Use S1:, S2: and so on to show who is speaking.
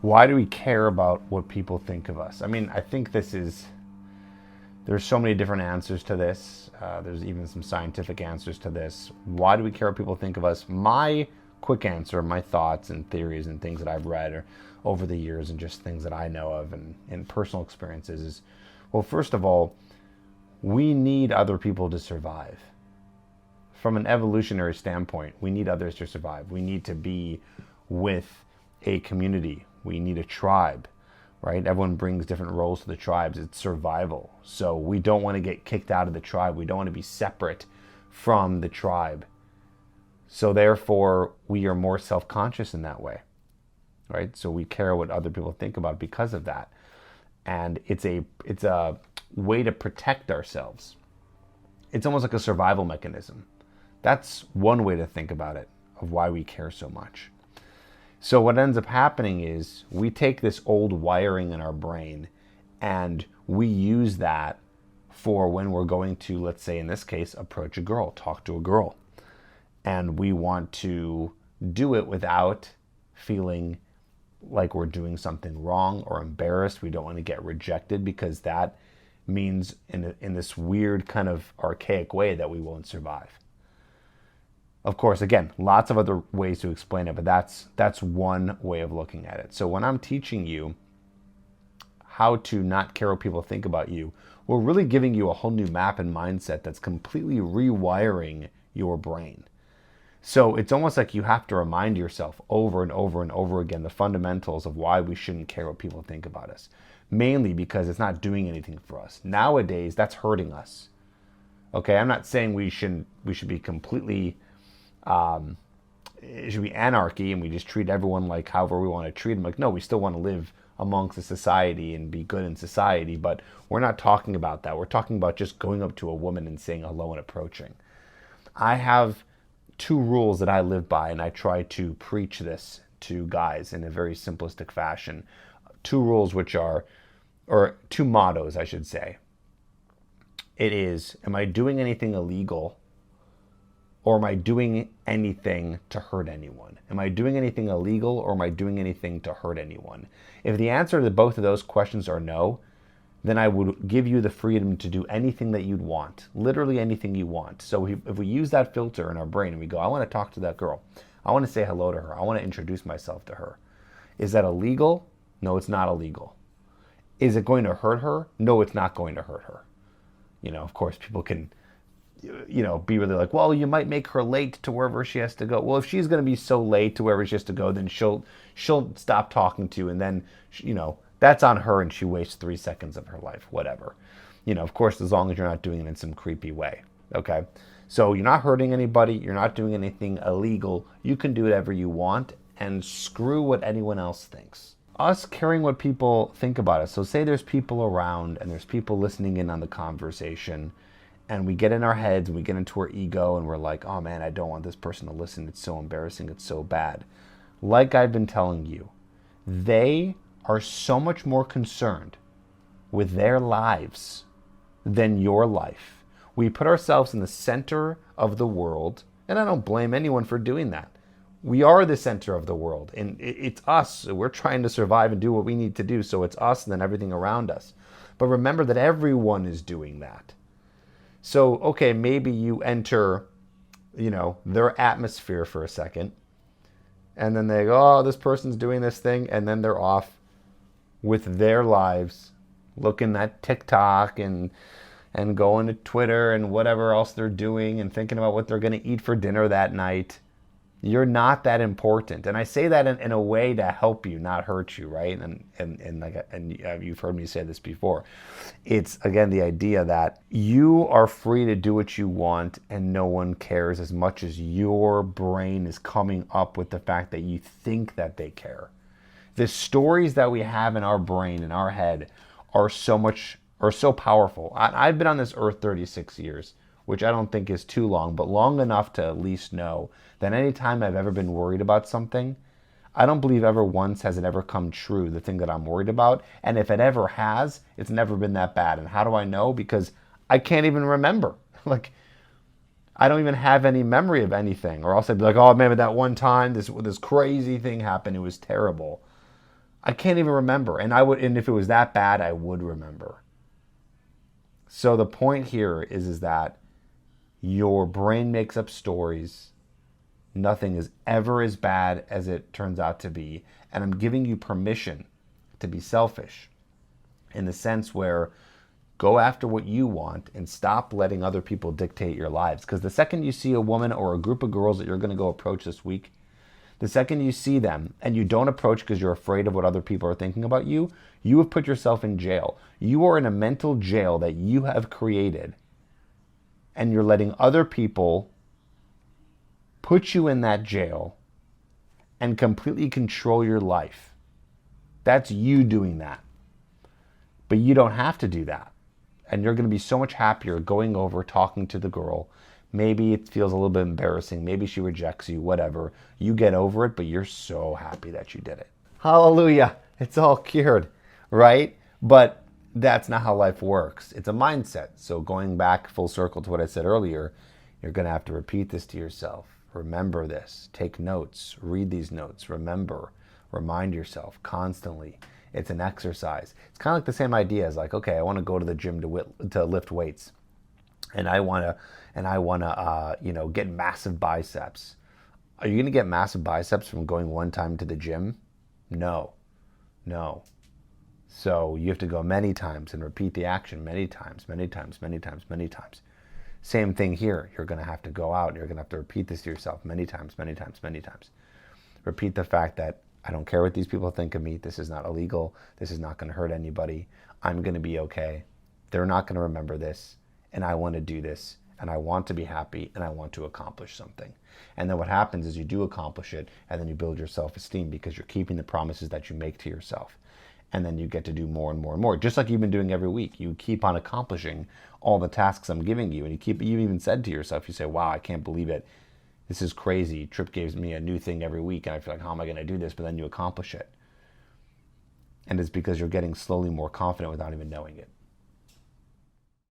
S1: Why do we care about what people think of us? I mean, I think there's so many different answers to this. There's even some scientific answers to this. Why do we care what people think of us? My quick answer, my thoughts and theories and things that I've read over the years and just things that I know of and personal experiences is, well, first of all, we need other people to survive. From an evolutionary standpoint, we need others to survive. We need to be with a community. We need a tribe, right? Everyone brings different roles to the tribes. It's survival. So we don't want to get kicked out of the tribe. We don't want to be separate from the tribe. So therefore, we are more self-conscious in that way, right? So we care what other people think about because of that. And it's a way to protect ourselves. It's almost like a survival mechanism. That's one way to think about it, of why we care so much. So what ends up happening is we take this old wiring in our brain and we use that for when we're going to, let's say in this case, approach a girl, talk to a girl. And we want to do it without feeling like we're doing something wrong or embarrassed. We don't want to get rejected because that means in this weird kind of archaic way that we won't survive. Of course, again, lots of other ways to explain it, but that's one way of looking at it. So when I'm teaching you how to not care what people think about you, we're really giving you a whole new map and mindset that's completely rewiring your brain. So it's almost like you have to remind yourself over and over and over again the fundamentals of why we shouldn't care what people think about us. Mainly because it's not doing anything for us. Nowadays, that's hurting us. Okay, I'm not saying we should be completely... it should be anarchy and we just treat everyone like however we want to treat them. Like, no, we still want to live amongst the society and be good in society, but we're not talking about that. We're talking about just going up to a woman and saying hello and approaching. I have 2 rules that I live by, and I try to preach this to guys in a very simplistic fashion. 2 rules which are, or 2 mottos, I should say. It is, am I doing anything illegal? Or am I doing anything to hurt anyone? Am I doing anything illegal or am I doing anything to hurt anyone? If the answer to both of those questions are no, then I would give you the freedom to do anything that you'd want. Literally anything you want. So if we use that filter in our brain and we go, I want to talk to that girl. I want to say hello to her. I want to introduce myself to her. Is that illegal? No, it's not illegal. Is it going to hurt her? No, it's not going to hurt her. You know, of course, people can... be really like, well, you might make her late to wherever she has to go. Well, if she's going to be so late to wherever she has to go, then she'll stop talking to you, and then, that's on her, and she wastes 3 seconds of her life, whatever. Of course, as long as you're not doing it in some creepy way, okay? So you're not hurting anybody, you're not doing anything illegal, you can do whatever you want, and screw what anyone else thinks. Us caring what people think about us. So say there's people around, and there's people listening in on the conversation, and we get in our heads and we get into our ego and we're like, oh man, I don't want this person to listen. It's so embarrassing. It's so bad. Like I've been telling you, they are so much more concerned with their lives than your life. We put ourselves in the center of the world, and I don't blame anyone for doing that. We are the center of the world, and it's us. We're trying to survive and do what we need to do, so it's us and then everything around us. But remember that everyone is doing that. So, okay, maybe you enter, their atmosphere for a second, and then they go, oh, this person's doing this thing, and then they're off with their lives, looking at TikTok and going to Twitter and whatever else they're doing and thinking about what they're going to eat for dinner that night. You're not that important. And I say that in a way to help you, not hurt you, right? And you've heard me say this before. It's, again, the idea that you are free to do what you want and no one cares as much as your brain is coming up with the fact that you think that they care. The stories that we have in our brain, in our head, are so powerful. I've been on this earth 36 years. Which I don't think is too long, but long enough to at least know that any time I've ever been worried about something, I don't believe ever once has it ever come true, the thing that I'm worried about. And if it ever has, it's never been that bad. And how do I know? Because I can't even remember. I don't even have any memory of anything. Or else I'd be like, oh, maybe that one time this crazy thing happened. It was terrible. I can't even remember. And if it was that bad, I would remember. So the point here is that your brain makes up stories. Nothing is ever as bad as it turns out to be. And I'm giving you permission to be selfish in the sense where go after what you want and stop letting other people dictate your lives. Because the second you see a woman or a group of girls that you're going to go approach this week, the second you see them and you don't approach because you're afraid of what other people are thinking about you, you have put yourself in jail. You are in a mental jail that you have created, and you're letting other people put you in that jail and completely control your life. That's you doing that. But you don't have to do that. And you're going to be so much happier going over, talking to the girl. Maybe it feels a little bit embarrassing. Maybe she rejects you, whatever. You get over it, but you're so happy that you did it. Hallelujah. It's all cured, right? But that's not how life works. It's a mindset. So going back full circle to what I said earlier, you're going to have to repeat this to yourself. Remember this. Take notes. Read these notes. Remember. Remind yourself constantly. It's an exercise. It's kind of like the same idea as like, okay, I want to go to the gym to lift weights, and I want to get massive biceps. Are you going to get massive biceps from going one time to the gym? No. So you have to go many times and repeat the action many times. Same thing here. You're going to have to go out and you're going to have to repeat this to yourself many times. Repeat the fact that I don't care what these people think of me. This is not illegal. This is not going to hurt anybody. I'm going to be okay. They're not going to remember this. And I want to do this. And I want to be happy. And I want to accomplish something. And then what happens is you do accomplish it. And then you build your self-esteem because you're keeping the promises that you make to yourself. And then you get to do more and more and more. Just like you've been doing every week. You keep on accomplishing all the tasks I'm giving you. And you even said to yourself, you say, wow, I can't believe it. This is crazy. Trip gives me a new thing every week. And I feel like, how am I going to do this? But then you accomplish it. And it's because you're getting slowly more confident without even knowing it.